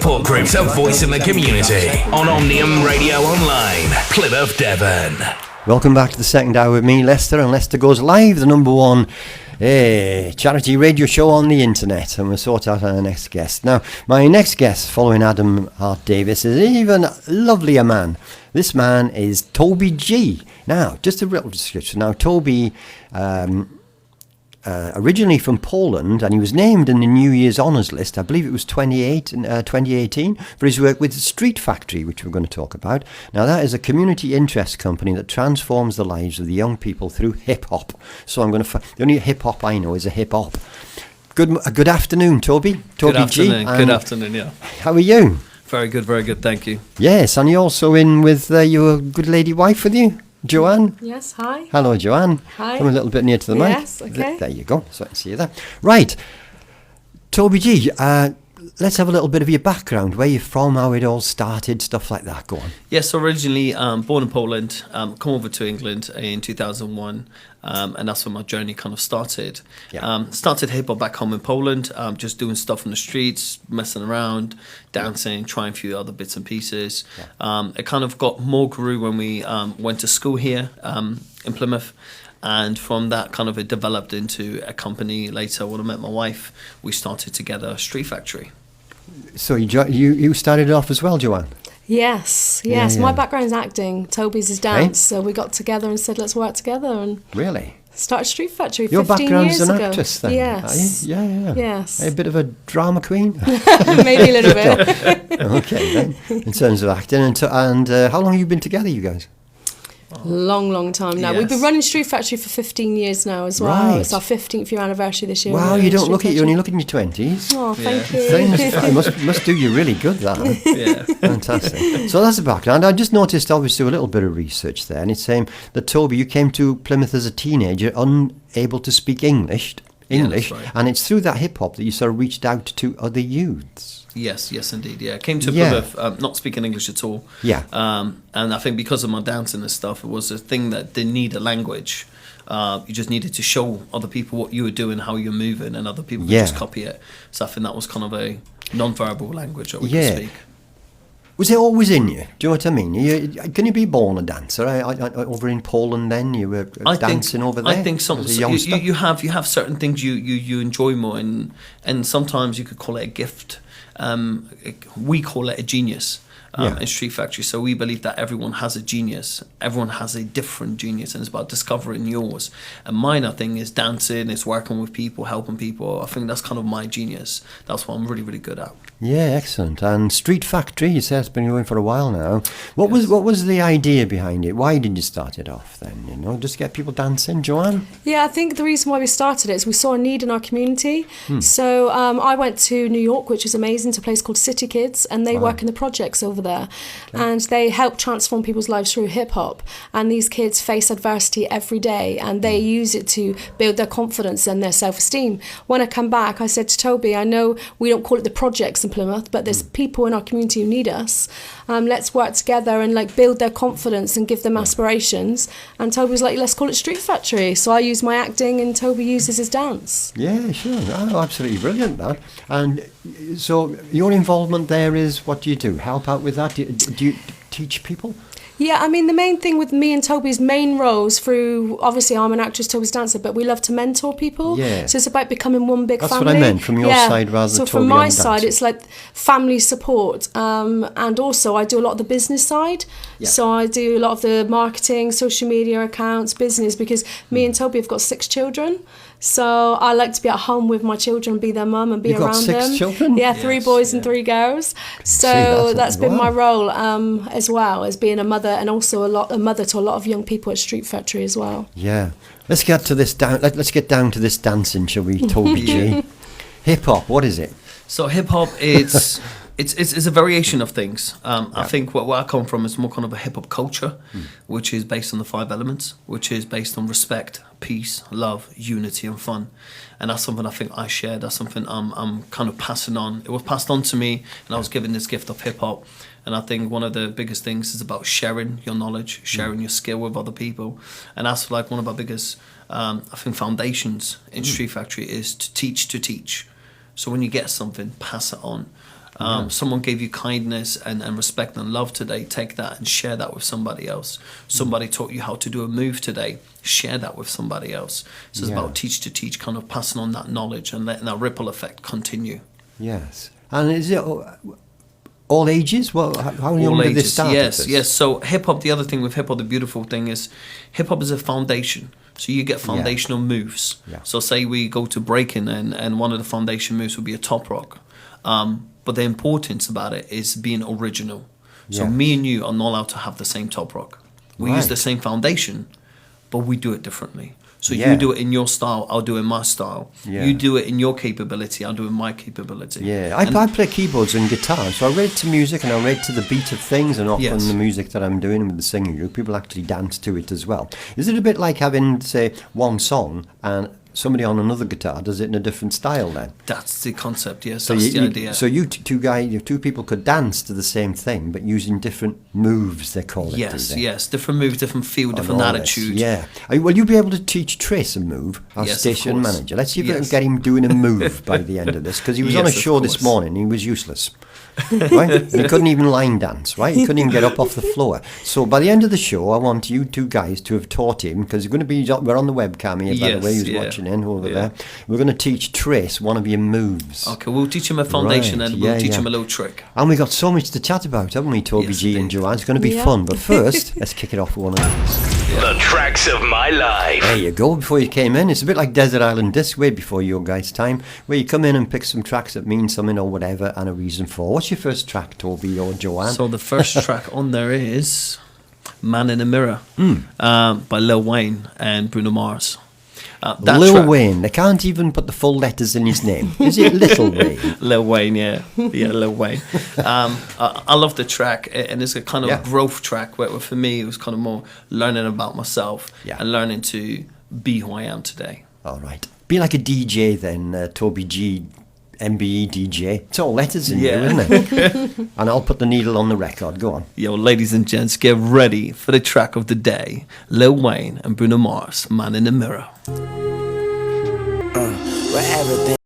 support groups, a voice in the community on Omnium Radio Online, Plymouth, Devon. Welcome back to the second hour with me, Lester, and Lester Goes Live, the number one charity radio show on the internet, and we'll sort out our next guest. Now, my next guest, following Adam Hart Davis, is an even lovelier man. This man is Toby G. Now, just a little description. Now, Toby, originally from Poland, and he was named in the New Year's Honours List, I believe it was 2018, for his work with Street Factory, which we're going to talk about. Now, that is a community interest company that transforms the lives of the young people through hip-hop. So I'm going to... the only hip-hop I know is a hip-hop. Good afternoon, Toby. Toby G. Good afternoon, yeah. How are you? Very good, thank you. Yes, and you're also in with your good lady wife with you, Joanne. Yes, hi. Hello, Joanne. Hi. Come a little bit near to the mic. Yes, okay. There you go. So I can see you there. Right. Toby G, let's have a little bit of your background, where you're from, how it all started, stuff like that. Go on. Yes, so originally born in Poland, come over to England in 2001, and that's when my journey kind of started. Yeah. Started hip-hop back home in Poland, just doing stuff on the streets, messing around, dancing, trying a few other bits and pieces. Yeah. It kind of grew when we went to school here in Plymouth. And from that, kind of it developed into a company. Later, when I met my wife, we started together Street Factory. So you started it off as well, Joanne? Yes. Yeah. My background is acting. Tobys is dance. So we got together and said, let's work together. And really? Started Street Factory 15 Your years ago. background is an actress then? Yes. Yeah. Yes. A bit of a drama queen? Maybe a little bit. Okay, then, in terms of acting. And how long have you been together, you guys? Long time now. Yes. We've been running Street Factory for 15 years now as well. Right. It's our 15th year anniversary this year. Wow, you don't look it. You only look in your 20s. Oh, thank you. It must do you really good, that. Yeah. Fantastic. So that's the background. I just noticed, obviously, a little bit of research there, and it's saying that, Toby, you came to Plymouth as a teenager, unable to speak English, Yeah, that's right. and it's through that hip-hop that you sort of reached out to other youths. Yes, indeed. Yeah, came to Plymouth, not speaking English at all. Yeah. And I think because of my dancing and stuff, it was a thing that didn't need a language. You just needed to show other people what you were doing, how you're moving, and other people could just copy it. So I think that was kind of a non-verbal language that we could speak. Was it always in you? Do you know what I mean? Can you be born a dancer? Over in Poland, then you were dancing over there. I think some you have certain things you enjoy more, and sometimes you could call it a gift. We call it a genius in Street Factory. So we believe that everyone has a genius. Everyone has a different genius, and it's about discovering yours. And mine, I think, is dancing, it's working with people, helping people. I think that's kind of my genius. That's what I'm really, really good at. Yeah, excellent. And Street Factory, you said it's been going for a while now. What was the idea behind it? Why did you start it off then? Just get people dancing, Joanne? Yeah, I think the reason why we started it is we saw a need in our community. So I went to New York, which is amazing, to a place called City Kids, and they work in the projects over there. Okay. And they help transform people's lives through hip-hop. And these kids face adversity every day, and they use it to build their confidence and their self-esteem. When I come back, I said to Toby, I know we don't call it the projects in Plymouth, but there's people in our community who need us. Let's work together and build their confidence and give them aspirations. And Toby was like, let's call it Street Factory. So I use my acting and Toby uses his dance. Yeah, sure. Oh, absolutely brilliant, that. And so your involvement there is, what do you do? Help out with that? Do you teach people? Yeah, I mean, the main thing with me and Toby's main roles through, obviously I'm an actress, Toby's a dancer, but we love to mentor people. Yeah. So it's about becoming one big family. That's what I meant, from your side rather than Toby. So from my side, it's like family support. And also I do a lot of the business side. Yeah. So I do a lot of the marketing, social media accounts, business, because me and Toby have got 6 children. So I like to be at home with my children, be their mum and be around them. You've got 6 children? Yeah, 3 boys and 3 girls. So that's been my role as well, as being a mother and also a mother to a lot of young people at Street Factory as well. Yeah. Let's get to this let's get down to this dancing, shall we, Toby G? Hip hop, what is it? So hip hop, it's a variation of things. I think where I come from is more kind of a hip hop culture, which is based on the 5 elements, which is based on respect, peace, love, unity, and fun. And that's something I think I share. That's something I'm kind of passing on. It was passed on to me, and I was given this gift of hip hop. And I think one of the biggest things is about sharing your knowledge, sharing your skill with other people. And that's like one of our biggest, I think, foundations in Street Factory is to teach. So when you get something, pass it on. Someone gave you kindness and respect and love today. Take that and share that with somebody else. Somebody taught you how to do a move today. Share that with somebody else. So it's about teach to teach, kind of passing on that knowledge and letting that ripple effect continue. Yes. And is it all ages? Well, how young did this start? Yes. So hip hop. The other thing with hip hop, the beautiful thing is, hip hop is a foundation. So you get foundational moves. Yeah. So say we go to breaking, and one of the foundation moves would be a top rock. But the importance about it is being original. So me and you are not allowed to have the same top rock. We use the same foundation, but we do it differently. So you do it in your style, I'll do it in my style. Yeah. You do it in your capability, I'll do it in my capability. Yeah, I play keyboards and guitar, so I read to music and I read to the beat of things, and often the music that I'm doing with the singing group, people actually dance to it as well. Is it a bit like having, say, one song and somebody on another guitar does it in a different style then? That's the concept, yes, So that's the idea. So you two people could dance to the same thing, but using different moves, they call it. Yes, different move, different feel, different attitude. Yeah. Will you be able to teach Trace a move, our station manager? Let's see if we can get him doing a move by the end of this, because he was on a show this morning, he was useless. Right? And he couldn't even line dance, right? He couldn't even get up off the floor. So by the end of the show, I want you two guys to have taught him, because we're on the webcam here, by the way, who's watching in over there. We're going to teach Trace one of your moves. Okay, we'll teach him a foundation and we'll teach him a little trick. And we got so much to chat about, haven't we, Toby G and Joanne? It's going to be fun. But first, let's kick it off with one of these. The tracks of my life. There you go. Before you came in, it's a bit like Desert Island Disc, way before your guys' time, where you come in and pick some tracks that mean something or whatever, and a reason for. What's your first track, Toby or Joanne? So the first track on there is Man in the Mirror by Lil Wayne and Bruno Mars. Lil Wayne. They can't even put the full letters in his name. Is it Little Wayne? Lil Wayne, yeah, Lil Wayne. I love the track, and it's a kind of growth track where for me it was kind of more learning about myself and learning to be who I am today. All right. Be like a DJ then, Toby G MBE DJ. It's all letters in there, isn't it? And I'll put the needle on the record. Go on. Yo, ladies and gents, get ready for the track of the day. Lil Wayne and Bruno Mars, Man in the Mirror. Where everything